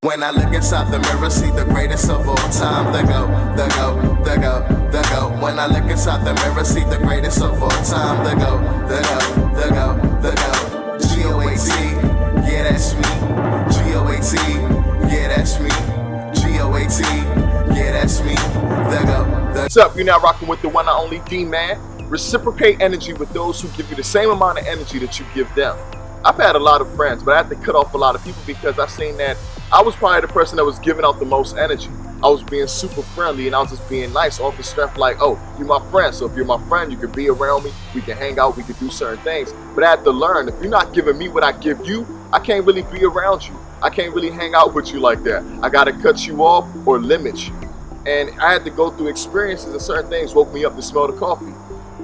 When I look inside the mirror, see the greatest of all time. The go, the go, the go, the go. When I look inside the mirror, see the greatest of all time. The go, the go, the go, the go. G-O-A-T, yeah, that's me. G-O-A-T, yeah, that's me. G-O-A-T, yeah, that's me. The go, the. What's up? You're now rocking with the one and only Dman. Reciprocate energy with those who give you the same amount of energy that you give them. I've had a lot of friends, but I had to cut off a lot of people because I've seen that I was probably the person that was giving out the most energy. I was being super friendly and I was just being nice off the strength like, oh, you're my friend, so if you're my friend, you can be around me, we can hang out, we can do certain things. But I had to learn, if you're not giving me what I give you, I can't really be around you. I can't really hang out with you like that. I gotta cut you off or limit you. And I had to go through experiences and certain things woke me up to smell the coffee.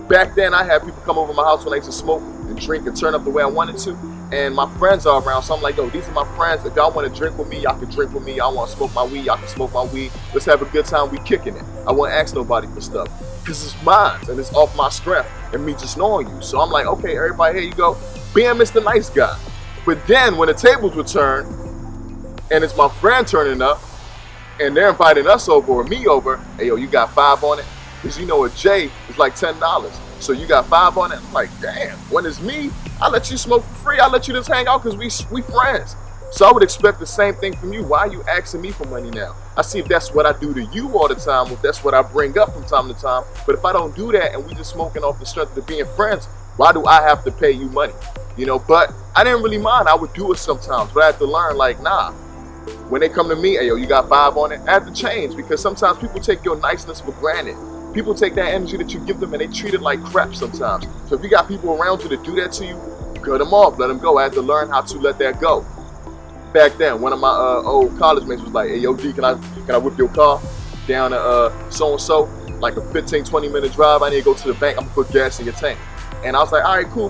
Back then, I had people come over my house when I used to smoke and drink and turn up the way I wanted to. And my friends are around, so I'm like, yo, these are my friends. If y'all want to drink with me, y'all can drink with me. Y'all want to smoke my weed, y'all can smoke my weed. Let's have a good time, we kicking it. I won't ask nobody for stuff because it's mine and it's off my strength and me just knowing you. So I'm like, okay, everybody, here you go. Being Mr. Nice Guy. But then when the tables would turn and it's my friend turning up and they're inviting us over or me over, hey, yo, you got 5 on it? Because you know a J is like $10. So you got 5 on it? I'm like, damn, when it's me, I let you smoke for free. I let you just hang out because we friends. So I would expect the same thing from you. Why are you asking me for money now? I see if that's what I do to you all the time, if that's what I bring up from time to time. But if I don't do that and we just smoking off the strength of being friends, why do I have to pay you money? You know, but I didn't really mind. I would do it sometimes, but I had to learn like, nah. When they come to me, hey, yo, you got 5 on it? I have to change because sometimes people take your niceness for granted. People take that energy that you give them and they treat it like crap sometimes. So if you got people around you to do that to you, cut them off, let them go. I had to learn how to let that go. Back then, one of my old college mates was like, hey, yo, D, can I whip your car down to so-and-so, like a 15, 20-minute drive? I need to go to the bank. I'm going to put gas in your tank. And I was like, all right, cool.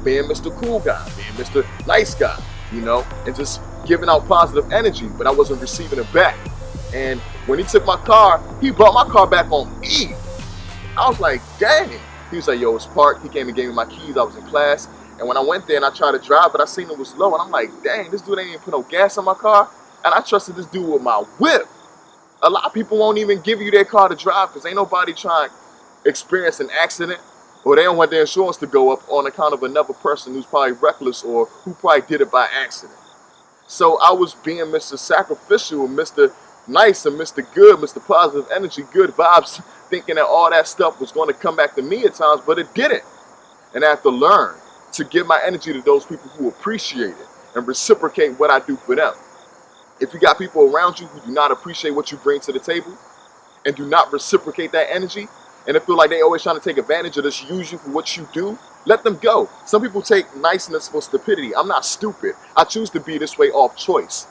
Being Mr. Cool Guy, being Mr. Nice Guy, you know, and just giving out positive energy, but I wasn't receiving it back. And when he took my car, he brought my car back on E. I was like, dang. He was like, yo, it's parked. He came and gave me my keys. I was in class. And when I went there and I tried to drive it, I seen it was low. And I'm like, dang, this dude ain't even put no gas in my car. And I trusted this dude with my whip. A lot of people won't even give you their car to drive because ain't nobody trying to experience an accident or they don't want their insurance to go up on account of another person who's probably reckless or who probably did it by accident. So I was being Mr. Sacrificial, Mr. Nice and Mr. Good, Mr. Positive Energy, good vibes, thinking that all that stuff was going to come back to me at times, but it didn't. And I have to learn to give my energy to those people who appreciate it and reciprocate what I do for them. If you got people around you who do not appreciate what you bring to the table and do not reciprocate that energy, and they feel like they always trying to take advantage or just use you for what you do, let them go. Some people take niceness for stupidity. I'm not stupid. I choose to be this way off choice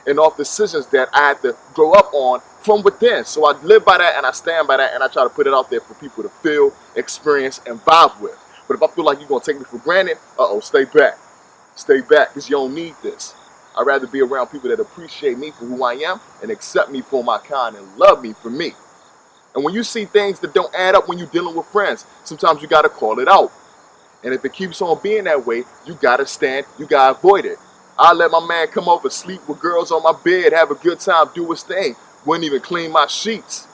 and off decisions that I had to grow up on from within. So I live by that and I stand by that and I try to put it out there for people to feel, experience, and vibe with. But if I feel like you're going to take me for granted, stay back. Stay back because you don't need this. I'd rather be around people that appreciate me for who I am and accept me for my kind and love me for me. And when you see things that don't add up when you're dealing with friends, sometimes you got to call it out. And if it keeps on being that way, you got to stand, you got to avoid it. I let my man come over, sleep with girls on my bed, have a good time, do his thing. Wouldn't even clean my sheets.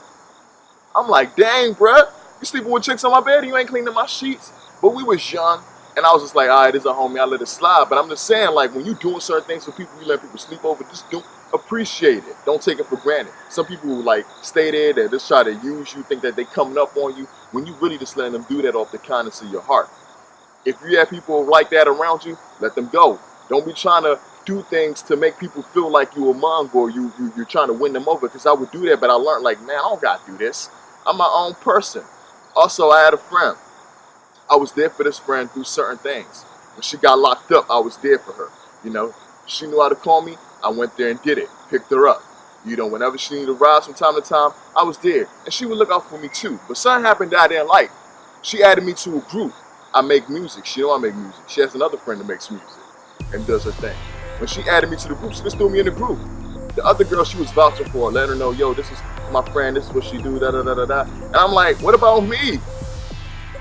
I'm like, dang, bruh, you sleeping with chicks on my bed and you ain't cleaning my sheets? But we was young, and I was just like, all right, this is a homie, I let it slide. But I'm just saying, like, when you doing certain things for people, you let people sleep over, just do appreciate it. Don't take it for granted. Some people will, like, stay there, they just try to use you, think that they coming up on you, when you really just letting them do that off the kindness of your heart. If you have people like that around you, let them go. Don't be trying to do things to make people feel like you a mongo or you're trying to win them over, because I would do that, but I learned, like, man, I don't got to do this. I'm my own person. Also, I had a friend. I was there for this friend through certain things. When she got locked up, I was there for her. You know, she knew how to call me. I went there and did it, picked her up. You know, whenever she needed rides from time to time, I was there. And she would look out for me too. But something happened that I didn't like. She added me to a group. I make music. She know I make music. She has another friend that makes music and does her thing. When she added me to the group, she just threw me in the group. The other girl she was vouching for, letting her know, yo, this is my friend, this is what she do, da-da-da-da-da. And I'm like, what about me?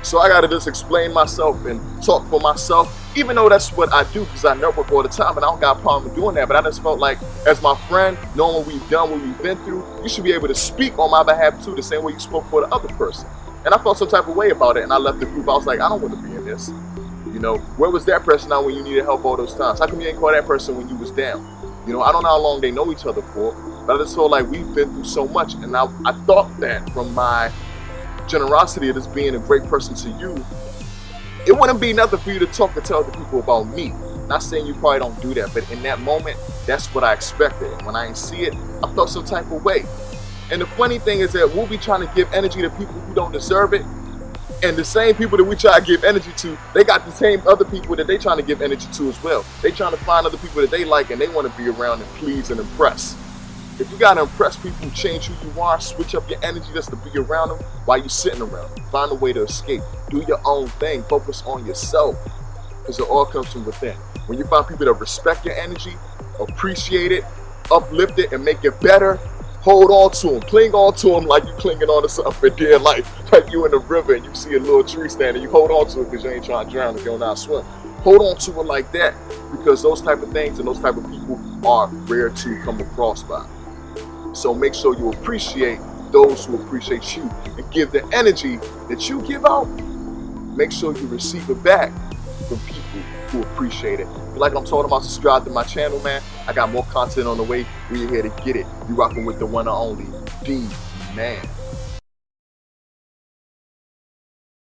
So I gotta just explain myself and talk for myself, even though that's what I do because I network all the time and I don't got a problem doing that. But I just felt like, as my friend, knowing what we've done, what we've been through, you should be able to speak on my behalf too, the same way you spoke for the other person. And I felt some type of way about it, and I left the group. I was like, I don't want to be in this. You know, where was that person out when you needed help all those times? How come you ain't call that person when you was down? You know, I don't know how long they know each other for, but I just feel like we've been through so much, and I thought that from my generosity of just being a great person to you, it wouldn't be nothing for you to talk and tell other people about me. Not saying you probably don't do that, but in that moment, that's what I expected. And when I didn't see it, I felt some type of way. And the funny thing is that we'll be trying to give energy to people who don't deserve it. And the same people that we try to give energy to, they got the same other people that they trying to give energy to as well. They trying to find other people that they like and they want to be around and please and impress. If you got to impress people, change who you are, switch up your energy just to be around them while you're sitting around them. Find a way to escape. Do your own thing. Focus on yourself, because it all comes from within. When you find people that respect your energy, appreciate it, uplift it, and make it better, hold on to them. Cling on to them like you clinging on to something for dear life. Like you in the river and you see a little tree standing, you hold on to it because you ain't trying to drown if you don't know how to swim. Hold on to it like that, because those type of things and those type of people are rare to come across by. So make sure you appreciate those who appreciate you and give the energy that you give out. Make sure you receive it back from people who appreciate it. Like I'm talking about, subscribe to my channel, man. I got more content on the way. We're here to get it. You rocking with the one and only Dman.